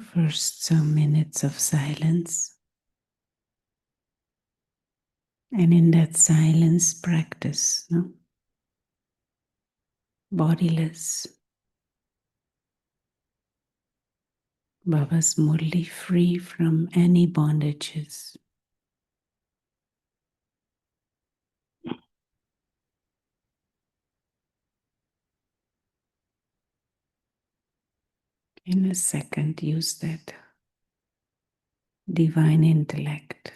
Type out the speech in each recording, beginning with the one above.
First, some minutes of silence. And in that silence, practice, no? Bodiless. Baba's Murli, free from any bondages. In a second, use that divine intellect.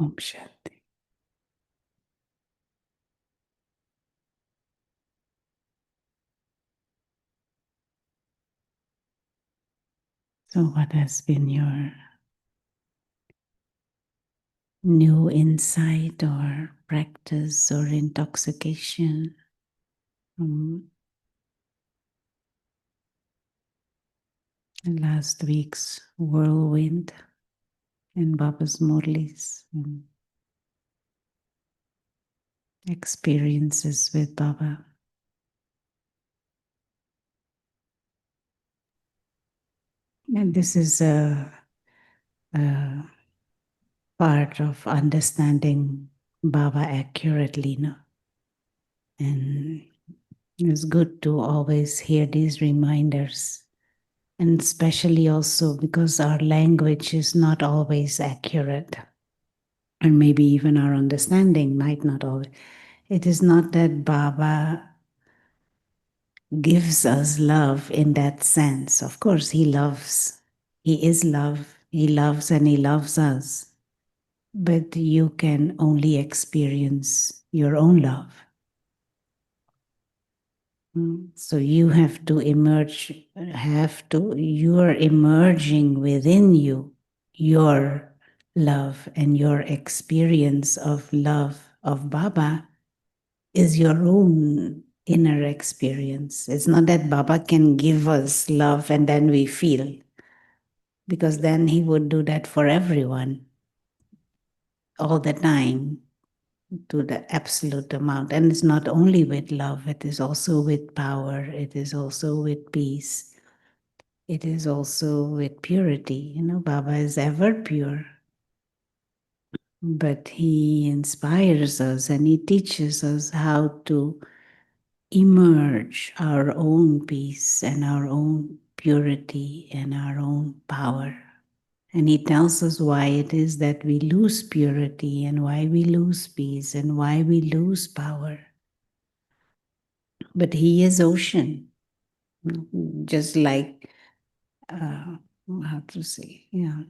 Om Shanti. So, what has been your new insight or practice or intoxication from last week's whirlwind and Baba's Murlis and experiences with Baba? And this is a part of understanding Baba accurately, no? And it's good to always hear these reminders, and especially also because our language is not always accurate, and maybe even our understanding might not always. It is not that Baba gives us love in that sense. Of course, he loves, he is love, he loves and he loves us. But you can only experience your own love. So you have to emerge, you are emerging within you, your love and your experience of love of Baba is your own inner experience. It's not that Baba can give us love and then we feel, because then he would do that for everyone all the time to the absolute amount. And it's not only with love, it is also with power, it is also with peace, it is also with purity. You know, Baba is ever pure, but he inspires us and he teaches us how to emerge our own peace and our own purity and our own power. And he tells us why it is that we lose purity and why we lose peace and why we lose power. But he is ocean, just like, how to say, yeah.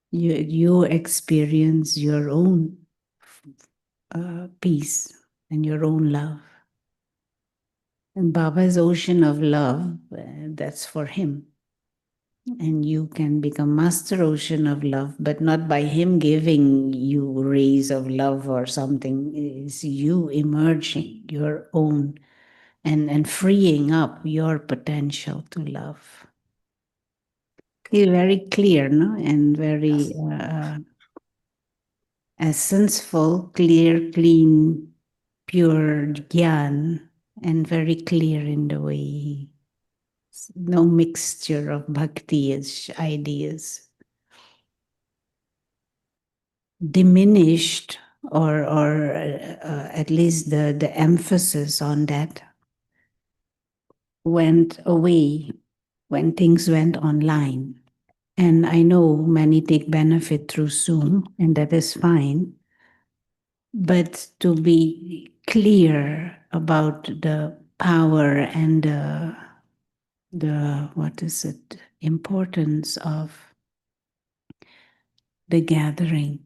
You experience your own peace and your own love. And Baba's ocean of love, that's for him. And you can become master ocean of love, but not by him giving you rays of love or something. It's you emerging your own and freeing up your potential to love. He's very clear, no? And very essence-full, clear, clean, pure Gyan and very clear in the way, no mixture of bhakti-ish ideas, diminished, or at least the emphasis on that went away when things went online. And I know many take benefit through Zoom, and that is fine. But to be clear about the power and the what is it, importance of the gathering.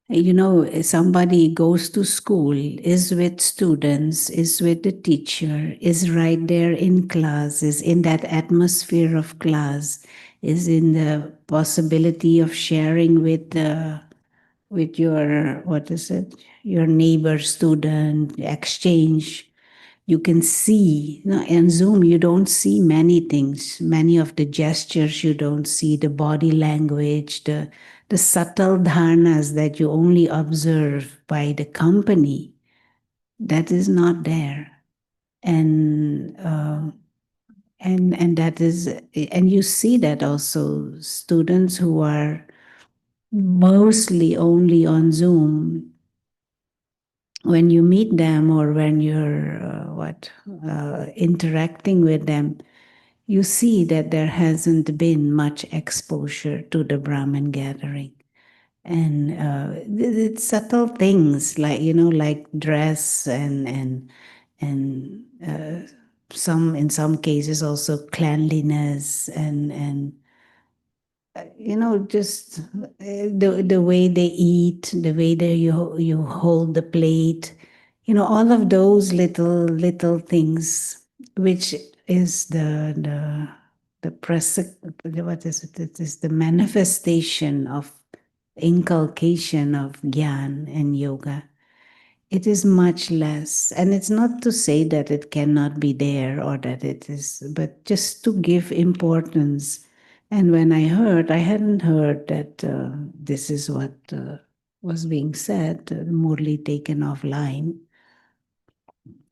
You know, somebody goes to school, is with students, is with the teacher, is right there in class, is in that atmosphere of class, is in the possibility of sharing with your, what is it, your neighbor student, exchange. You can see, you know, in Zoom, you don't see many things, many of the gestures you don't see, the body language, the subtle dharnas that you only observe by the company, that is not there. And and that is, and you see that also students who are mostly only on Zoom, when you meet them or when you're interacting with them, you see that there hasn't been much exposure to the Brahmin gathering. And it's subtle things like, you know, like dress and some, in some cases, also cleanliness and you know, just the way they eat, the way that you hold the plate, you know, all of those little things, which is the what is it? It is the manifestation of inculcation of Gyan and yoga. It is much less. And it's not to say that it cannot be there or that it is, but just to give importance. And when I heard, I hadn't heard that this is what was being said, Murli taken offline.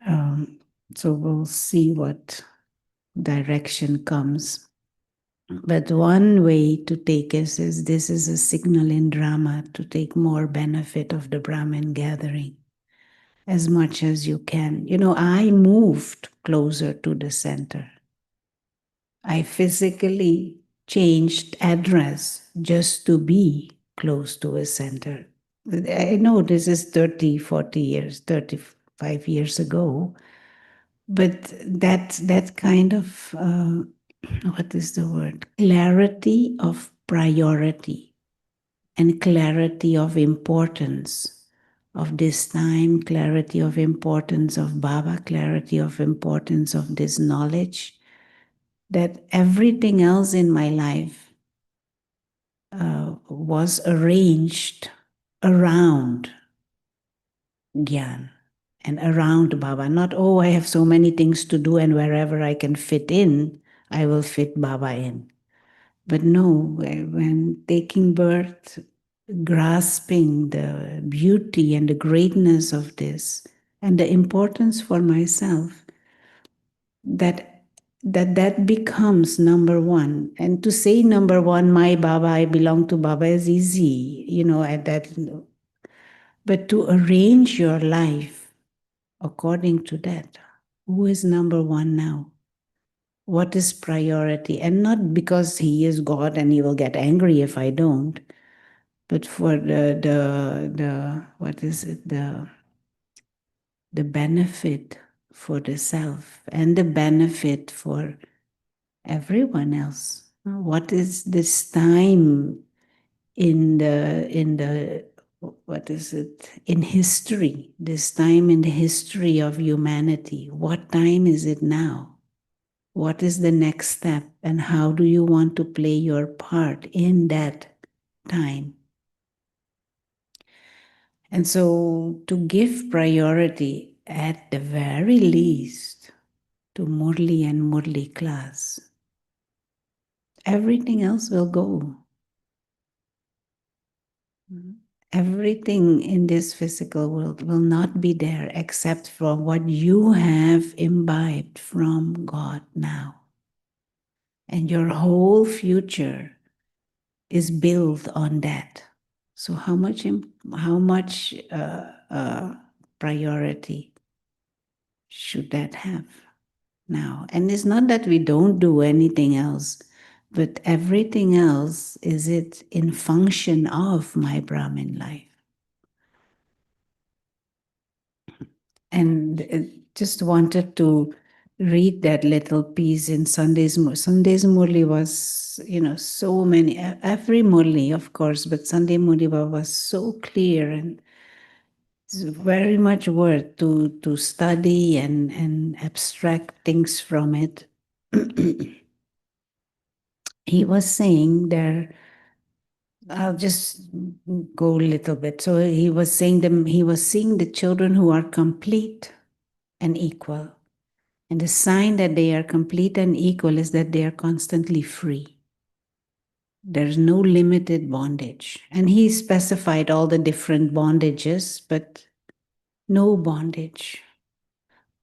Um, so we'll see what direction comes. But one way to take us is this is a signal in drama to take more benefit of the Brahmin gathering as much as you can. You know, I moved closer to the center. I physically changed address just to be close to a center. I know this is 30, 40 years, 35 years ago, but that kind of, what is the word? Clarity of priority and clarity of importance of this time, clarity of importance of Baba, clarity of importance of this knowledge, that everything else in my life was arranged around Gyan and around Baba. Not, oh, I have so many things to do and wherever I can fit in, I will fit Baba in. But no, when taking birth, grasping the beauty and the greatness of this and the importance for myself, that becomes number one. And to say number one, my Baba, I belong to Baba, is easy, you know, at that. But to arrange your life according to that, who is number one now? What is priority? And not because he is God and he will get angry if I don't, but for the what is it, the benefit for the self and the benefit for everyone else. What is this time in the what is it, in history, this time in the history of humanity? What time is it now? What is the next step, and how do you want to play your part in that time? And so to give priority at the very least to Murli and Murli class, everything else will go. Everything in this physical world will not be there except for what you have imbibed from God now. And your whole future is built on that. So how much priority should that have now? And it's not that we don't do anything else, but everything else is it in function of my Brahmin life. And just wanted to read that little piece in Sunday's Murli was, so many, every Murli, of course, but Sunday Murli was so clear and it's very much worth to study and abstract things from it. He was saying there, I'll just go a little bit. So he was saying he was seeing the children who are complete and equal. And the sign that they are complete and equal is that they are constantly free. There's no limited bondage. And he specified all the different bondages, but no bondage.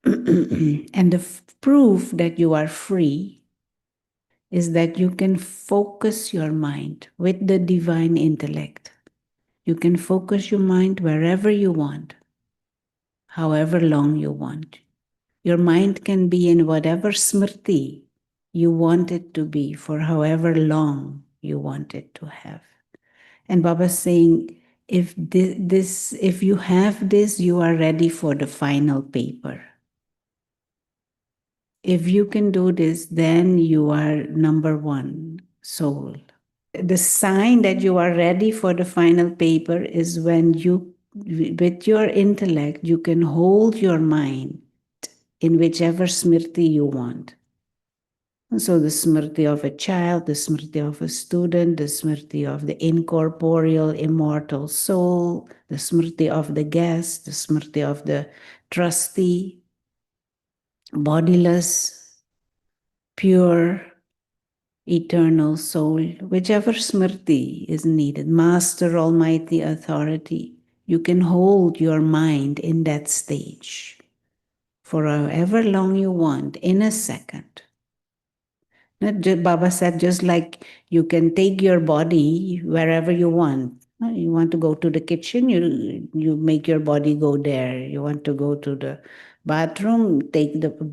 And the proof that you are free is that you can focus your mind with the divine intellect. You can focus your mind wherever you want, however long you want. Your mind can be in whatever smrti you want it to be for however long you want it to have. And Baba's saying, if you have this, you are ready for the final paper. If you can do this, then you are number one soul. The sign that you are ready for the final paper is when you, with your intellect, you can hold your mind in whichever smrti you want. So the smrti of a child, the smrti of a student, the smrti of the incorporeal, immortal soul, the smrti of the guest, the smrti of the trustee, bodiless, pure, eternal soul, whichever smrti is needed, master, almighty authority, you can hold your mind in that stage for however long you want, in a second. Baba said, just like you can take your body wherever you want. You want to go to the kitchen, you make your body go there. You want to go to the bathroom,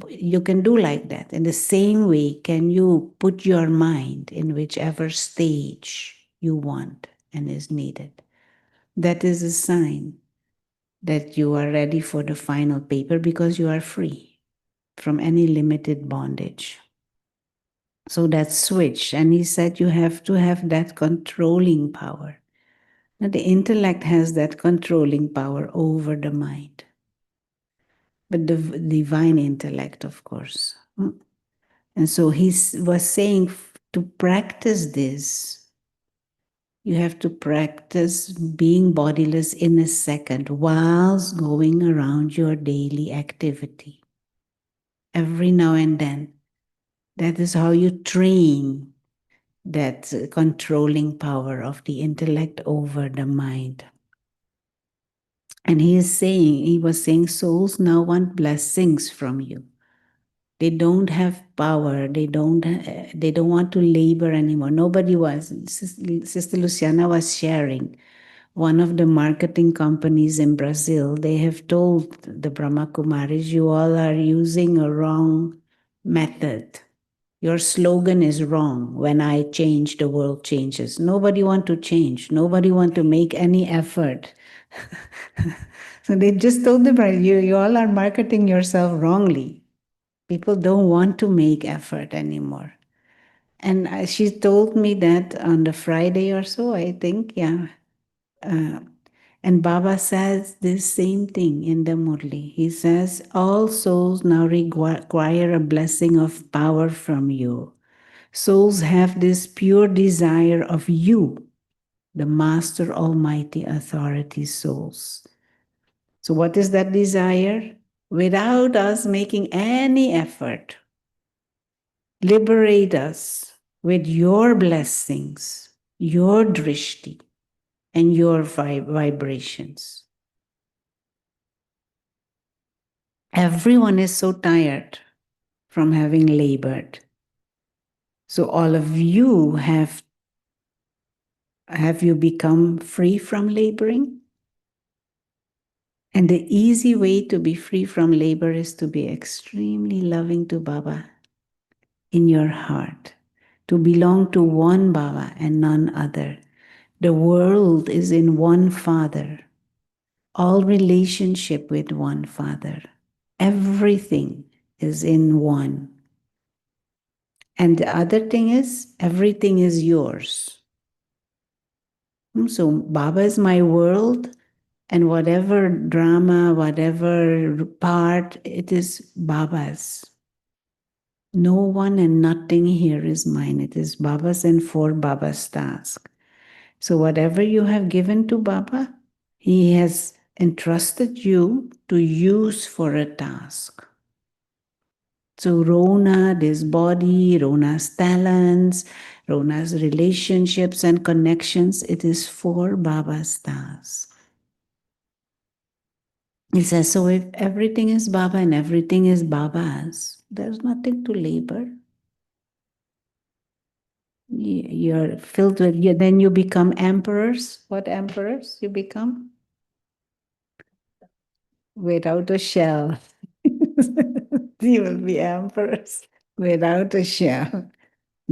you can do like that. In the same way, can you put your mind in whichever stage you want and is needed. That is a sign that you are ready for the final paper because you are free from any limited bondage. So that switch. And he said you have to have that controlling power. Now, the intellect has that controlling power over the mind. But the divine intellect, of course. And so he was saying to practice this, you have to practice being bodiless in a second whilst going around your daily activity. Every now and then. That is how you train that controlling power of the intellect over the mind. And he was saying, souls now want blessings from you. They don't have power. They don't want to labor anymore. Nobody was. Sister Luciana was sharing. One of the marketing companies in Brazil, they have told the Brahma Kumaris, you all are using a wrong method. Your slogan is wrong. When I change, the world changes. Nobody want to change. Nobody want to make any effort. So they just told them, you all are marketing yourself wrongly. People don't want to make effort anymore. And she told me that on the Friday or so, I think, yeah. And Baba says this same thing in the Murli. He says, all souls now require a blessing of power from you. Souls have this pure desire of you, the Master Almighty Authority souls. So what is that desire? Without us making any effort, liberate us with your blessings, your drishti, and your vibrations. Everyone is so tired from having labored. So all of you have you become free from laboring? And the easy way to be free from labor is to be extremely loving to Baba in your heart, to belong to one Baba and none other. The world is in one Father, all relationship with one Father. Everything is in one. And the other thing is, everything is yours. So Baba is my world, and whatever drama, whatever part, it is Baba's. No one and nothing here is mine. It is Baba's and for Baba's task. So whatever you have given to Baba, he has entrusted you to use for a task. So Rona, this body, Rona's talents, Rona's relationships and connections, it is for Baba's task. He says, so if everything is Baba and everything is Baba's, there's nothing to labor. You're filled with, then you become emperors. What emperors you become? Without a shell. You will be emperors without a shell.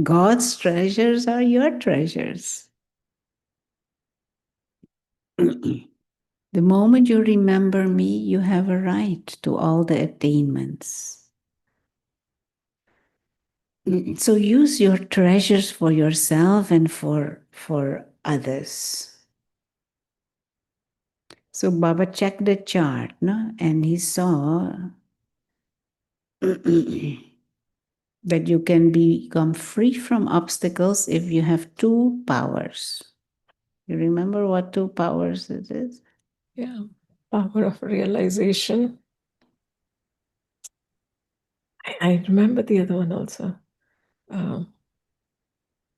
God's treasures are your treasures. The moment you remember me, you have a right to all the attainments. So use your treasures for yourself and for others. So Baba checked the chart, no? And he saw that you can become free from obstacles if you have two powers. You remember what two powers it is? Yeah, power of realization. I remember the other one also.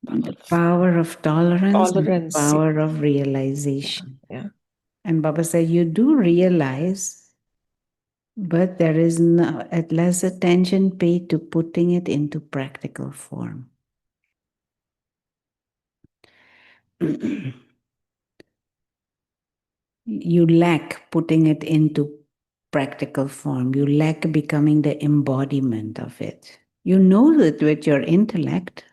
The power of tolerance and the Tolerance. power of realization. Yeah. And Baba said, you do realize, but there is less attention paid to putting it into practical form. You lack putting it into practical form. You lack becoming the embodiment of it. You know it with your intellect,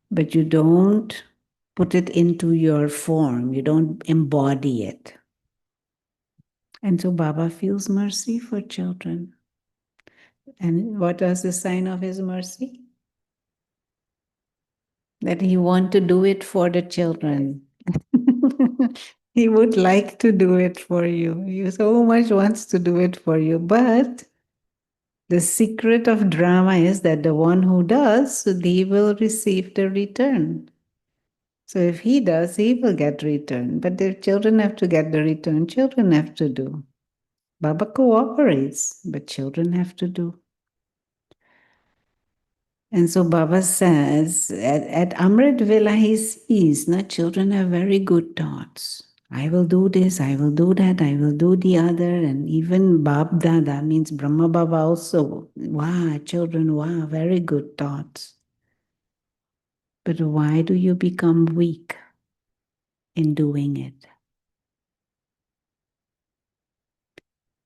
but you don't put it into your form. You don't embody it. And so Baba feels mercy for children. And what was the sign of his mercy? That he wants to do it for the children. He would like to do it for you. He so much wants to do it for you. But the secret of drama is that the one who does, he will receive the return. So if he does, he will get return. But if children have to get the return, children have to do. Baba cooperates, but children have to do. And so Baba says, at Amrit Villa, he sees, no, children have very good thoughts. I will do this, I will do that, I will do the other. And even Bab Dada means Brahma Baba also. Wow, children, wow, very good thoughts. But why do you become weak in doing it?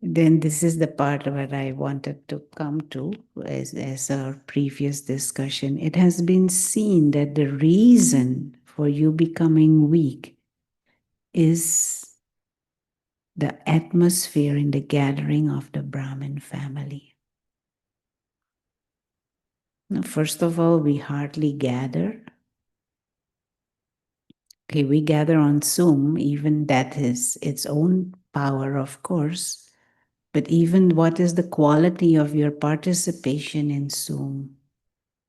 Then this is the part where I wanted to come to as our previous discussion. It has been seen that the reason for you becoming weak is the atmosphere in the gathering of the Brahmin family. Now, first of all, we hardly gather. Okay, we gather on Zoom, even that is its own power, of course. But even what is the quality of your participation in Zoom?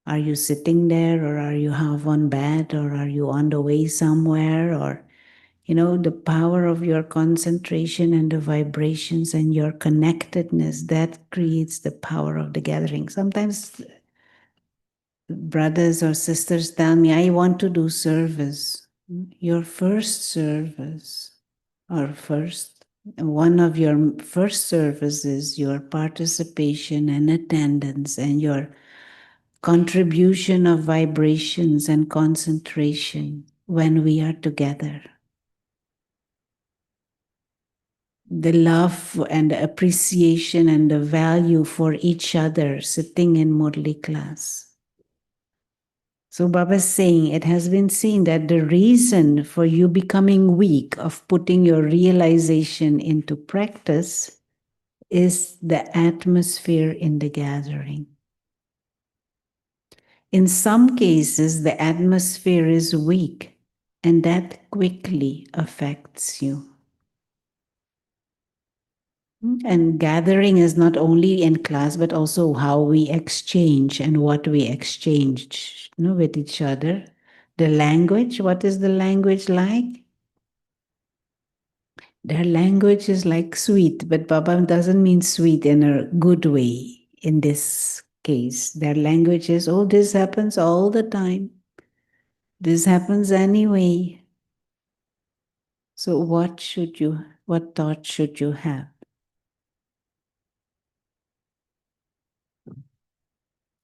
Are you sitting there, or are you half on bed, or are you on the way somewhere? Or, the power of your concentration and the vibrations and your connectedness, that creates the power of the gathering. Sometimes brothers or sisters tell me, I want to do service. Your first service, or one of your first services, your participation and attendance and your contribution of vibrations and concentration when we are together. The love and appreciation and the value for each other sitting in Murli class. So Baba is saying it has been seen that the reason for you becoming weak of putting your realization into practice is the atmosphere in the gathering. In some cases, the atmosphere is weak and that quickly affects you. And gathering is not only in class, but also how we exchange and what we exchange, with each other. The language, what is the language like? Their language is like sweet, but Baba doesn't mean sweet in a good way in this case. Their language is, oh, this happens all the time. This happens anyway. So what thought should you have?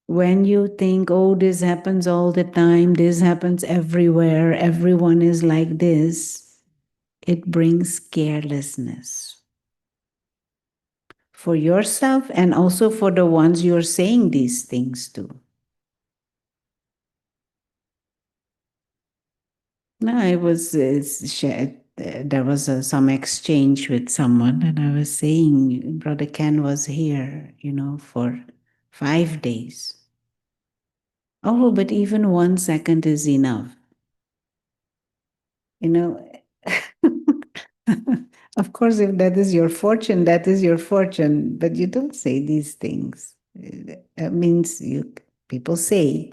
When you think, oh, this happens all the time, this happens everywhere, everyone is like this, it brings carelessness for yourself and also for the ones you're saying these things to. No, I was there was some exchange with someone, and I was saying Brother Ken was here, for 5 days. Oh, but even 1 second is enough. You know, of course, if that is your fortune, that is your fortune. But you don't say these things. It means people say,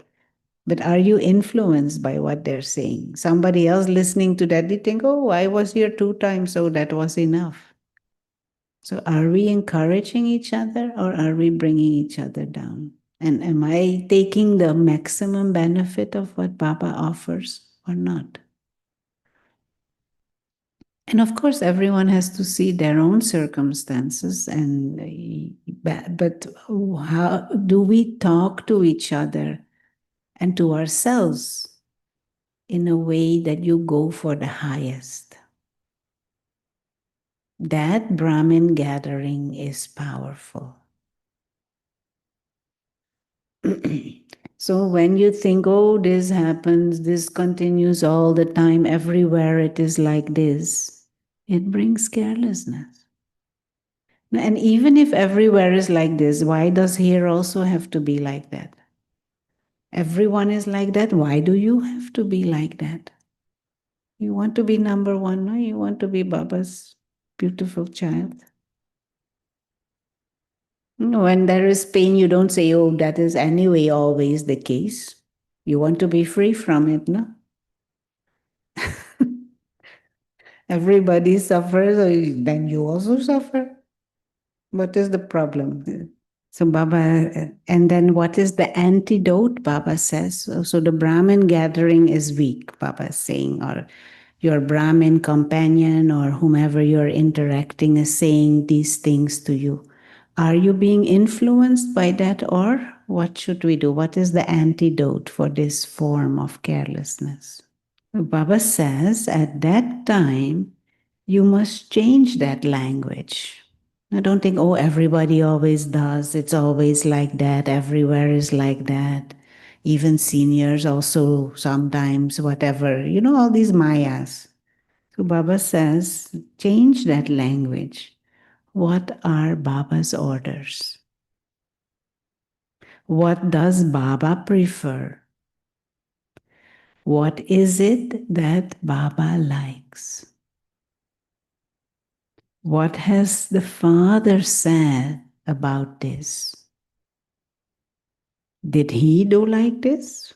but are you influenced by what they're saying? Somebody else listening to that, they think, oh, I was here 2 times, so that was enough. So are we encouraging each other or are we bringing each other down? And am I taking the maximum benefit of what Baba offers or not? And of course, everyone has to see their own circumstances. But how do we talk to each other and to ourselves in a way that you go for the highest? That Brahmin gathering is powerful. So when you think, oh, this happens, this continues all the time, everywhere it is like this, it brings carelessness. And even if everywhere is like this, why does here also have to be like that? Everyone is like that. Why do you have to be like that? You want to be number one, no? You want to be Baba's beautiful child. When there is pain, you don't say, oh, that is anyway always the case. You want to be free from it, no? Everybody suffers, so then you also suffer. What is the problem? So Baba, and then what is the antidote? Baba says. So the Brahmin gathering is weak, Baba is saying, or your Brahmin companion or whomever you're interacting is saying these things to you. Are you being influenced by that, or what should we do? What is the antidote for this form of carelessness? Baba says at that time, you must change that language. I don't think, oh, everybody always does. It's always like that. Everywhere is like that. Even seniors also sometimes, whatever, all these mayas. So Baba says, change that language. What are Baba's orders? What does Baba prefer? What is it that Baba likes? What has the Father said about this? Did he do like this?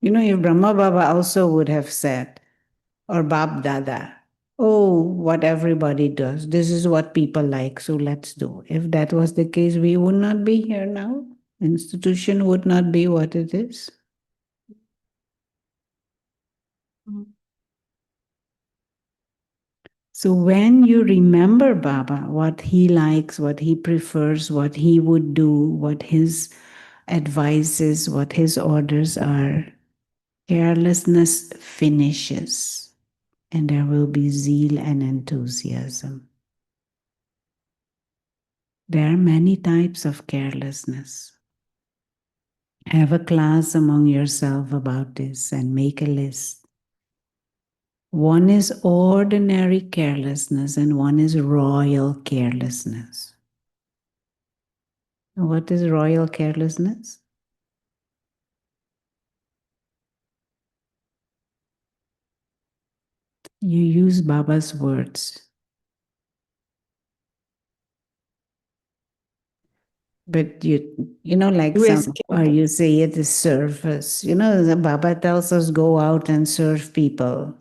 If Brahma Baba also would have said, or Bab Dada, oh, what everybody does, this is what people like, so let's do. If that was the case, we would not be here now. Institution would not be what it is. So when you remember Baba, what he likes, what he prefers, what he would do, what his advice is, what his orders are, carelessness finishes and there will be zeal and enthusiasm. There are many types of carelessness. Have a class among yourself about this and make a list. One is ordinary carelessness and one is royal carelessness. What is royal carelessness? You use Baba's words, but you know, like always some, or care. you say it is service. You know, the Baba tells us go out and serve people.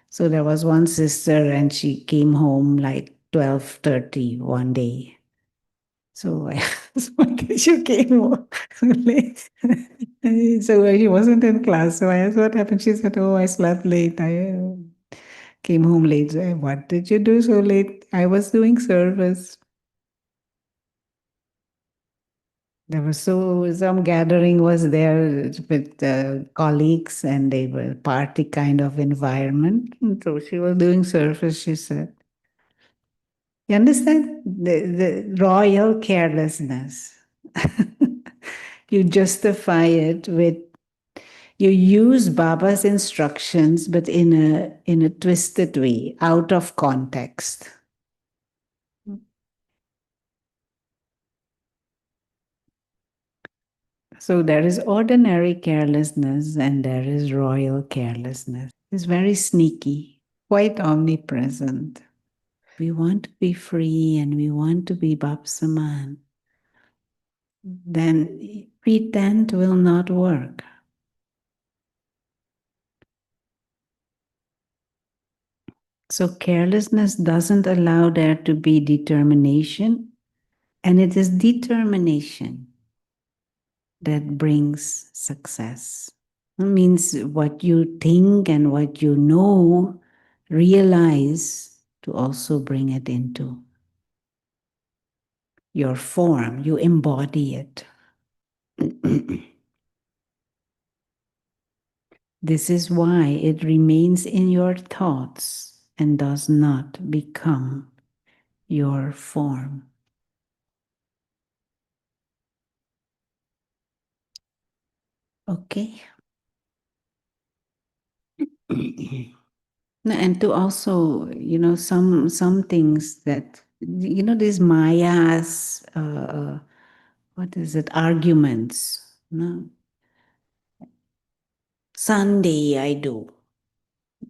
So there was one sister and she came home like 12:30 one day. So I asked, why did you came home so late? So she wasn't in class. So I asked what happened. She said, oh, I slept late. I came home late. So what did you do so late? I was doing service. There was some gathering was there with colleagues and they were party kind of environment. And so she was doing service, she said. You understand? The royal carelessness. You justify it with you use Baba's instructions, but in a twisted way, out of context. So there is ordinary carelessness and there is royal carelessness. It's very sneaky, quite omnipresent. We want to be free and we want to be Bapsaman. Then pretend will not work. So carelessness doesn't allow there to be determination, and it is determination that brings success. It means what you think and what you know, realize to also bring it into your form. You embody it. This is why it remains in your thoughts and does not become your form. Okay? And to also, some things that, these Maya's, what is it, arguments. No? Sunday I do.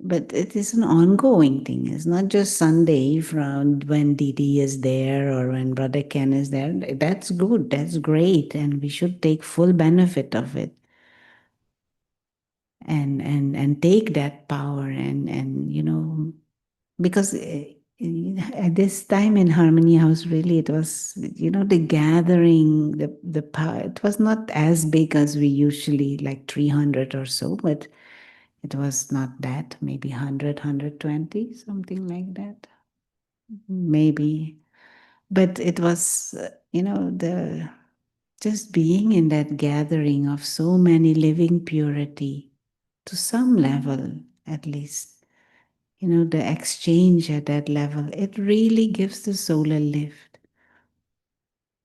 But it is an ongoing thing. It's not just Sunday from when Didi is there or when Brother Ken is there. That's good. That's great. And we should take full benefit of it and take that power and because at this time in Harmony House, really, it was, the gathering, the power. It was not as big as we usually, like 300 or so, but it was not that, maybe 100, something like that, maybe. But it was, the just being in that gathering of so many living purity to some level, at least. The exchange at that level, it really gives the soul a lift.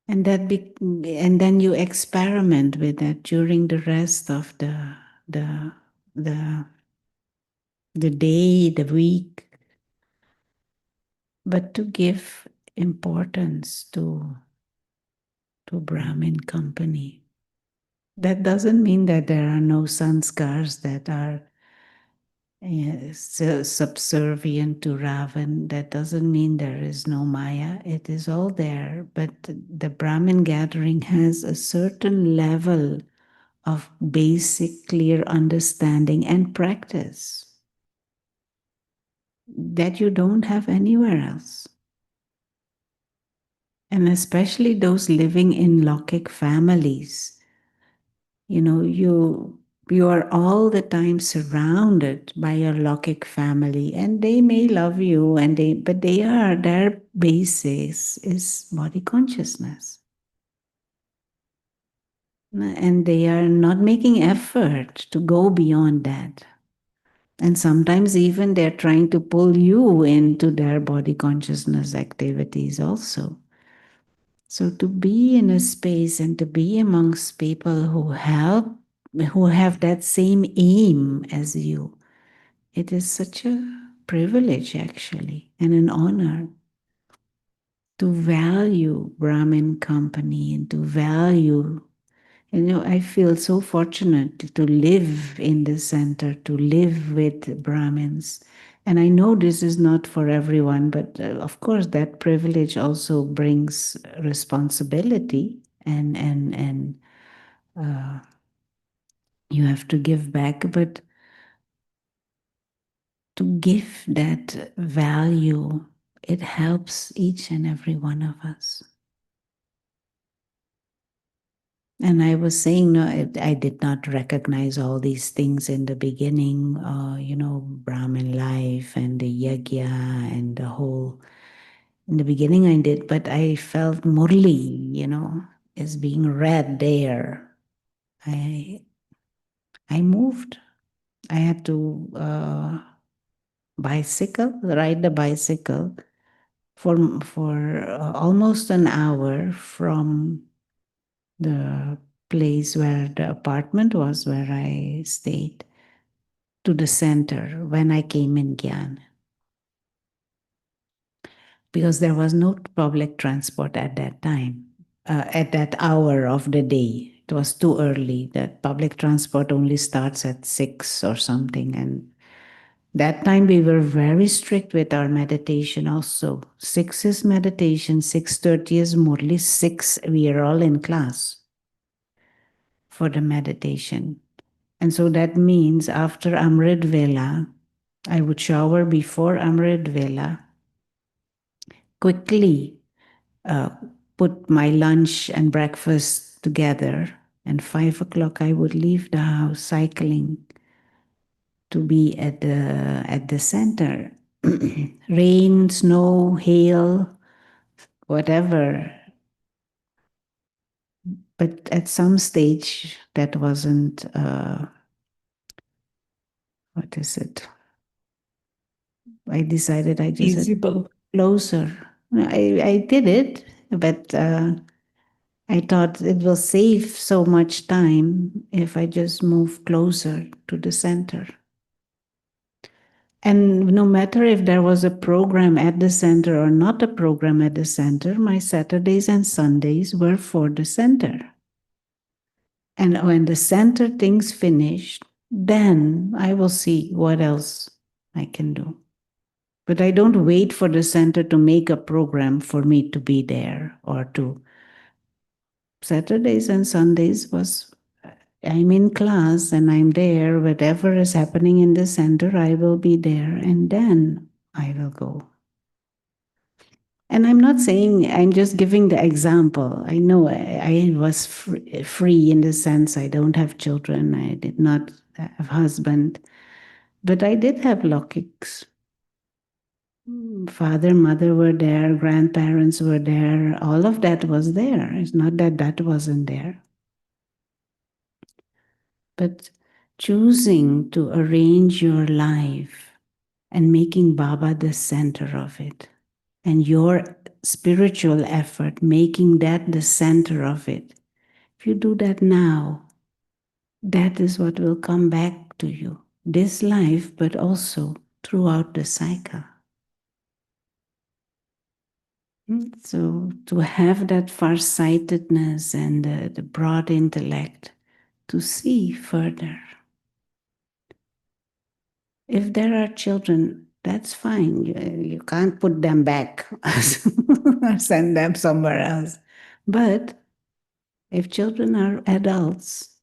And then you experiment with that during the rest of the the the day, the week, but to give importance to Brahmin company. That doesn't mean that there are no sanskars that are subservient to Ravan. That doesn't mean there is no Maya. It is all there. But the Brahmin gathering has a certain level of basic, clear understanding and practice that you don't have anywhere else. And especially those living in Lokik families. You You are all the time surrounded by your Lokik family, and they may love you, but their basis is body consciousness. And they are not making effort to go beyond that. And sometimes even they're trying to pull you into their body consciousness activities also. So to be in a space and to be amongst people who have that same aim as you, it is such a privilege actually and an honor to value Brahmin company and to value. I feel so fortunate to live in the center, to live with Brahmins. And I know this is not for everyone, but of course, that privilege also brings responsibility, and uh, you have to give back. But to give that value, it helps each and every one of us. And I was saying, no, I did not recognize all these things in the beginning, Brahmin life and the yagya and the whole. In the beginning, I did, but I felt Murli, is being read there. I I moved. I had to ride the bicycle for almost an hour from the place where the apartment was where I stayed to the center when I came in Gyan, because there was no public transport at that time, at that hour of the day. It was too early. That public transport only starts at 6 or something. And that time we were very strict with our meditation also. 6 is meditation, 6:30 is Murli, 6 we are all in class for the meditation. And so that means after Amrit Vela, I would shower before Amrit Vela, quickly uh, put my lunch and breakfast together, and 5 o'clock I would leave the house cycling to be at the center. Rain, snow, hail, whatever. But at some stage, that wasn't, what is it? I decided I just said Feasible. closer. I did it, but I thought it will save so much time if I just move closer to the center. And no matter if there was a program at the center or not a program at the center, my Saturdays and Sundays were for the center. And when the center things finished, then I will see what else I can do. But I don't wait for the center to make a program for me to be there or to. Saturdays and Sundays was I'm in class and I'm there. Whatever is happening in the center, I will be there and then I will go. And I'm not saying, I'm just giving the example. I know I was free in the sense I don't have children, I did not have husband, but I did have logics. Father, mother were there, grandparents were there, all of that was there. It's not that that wasn't there. But choosing to arrange your life and making Baba the center of it, and your spiritual effort, making that the center of it. If you do that now, that is what will come back to you. This life, but also throughout the cycle. So to have that farsightedness and the broad intellect to see further. If there are children, that's fine. You can't put them back or send them somewhere else. But if children are adults,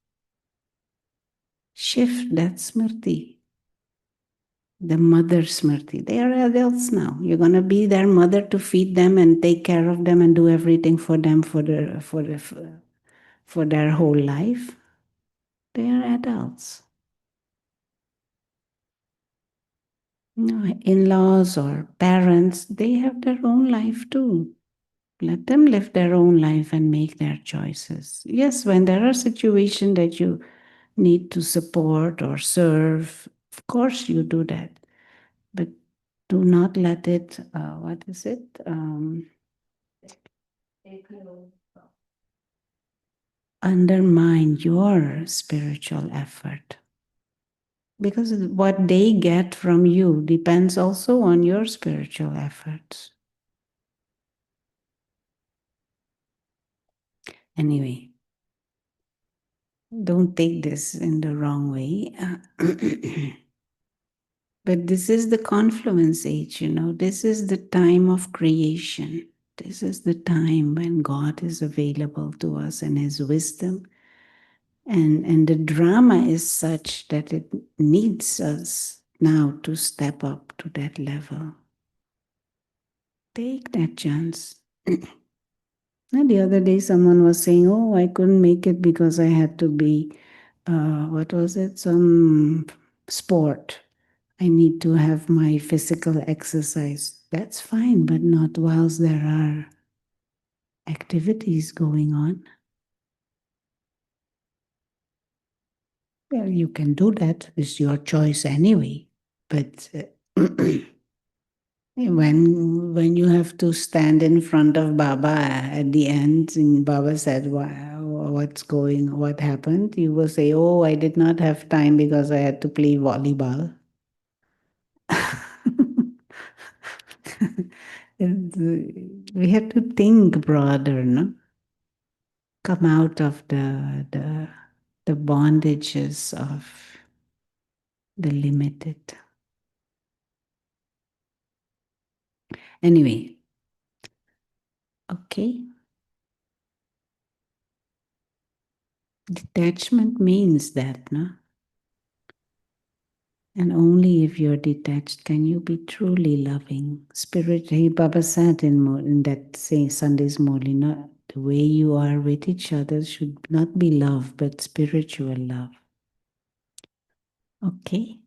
shift that smriti, the mother smriti. They are adults now. You're going to be their mother to feed them and take care of them and do everything for them for their whole life. They are adults. In-laws or parents, they have their own life too. Let them live their own life and make their choices. Yes, when there are situations that you need to support or serve, of course you do that. But do not let it, what is it? Undermine your spiritual effort. Because what they get from you depends also on your spiritual efforts. Anyway, don't take this in the wrong way. But this is the confluence age, This is the time of creation. This is the time when God is available to us and His wisdom. And the drama is such that it needs us now to step up to that level. Take that chance. And the other day, someone was saying, "Oh, I couldn't make it because I had to be, what was it? Some sport. I need to have my physical exercise." That's fine, but not whilst there are activities going on. Well, you can do that. It's your choice anyway. But when you have to stand in front of Baba at the end, and Baba said, what happened? You will say, "Oh, I did not have time because I had to play volleyball." We have to think broader, no? Come out of the bondages of the limited. Anyway, okay. Detachment means that, no? And only if you're detached can you be truly loving. Spirit, hey, Baba said in that say Sunday's morning, no, the way you are with each other should not be love, but spiritual love. Okay.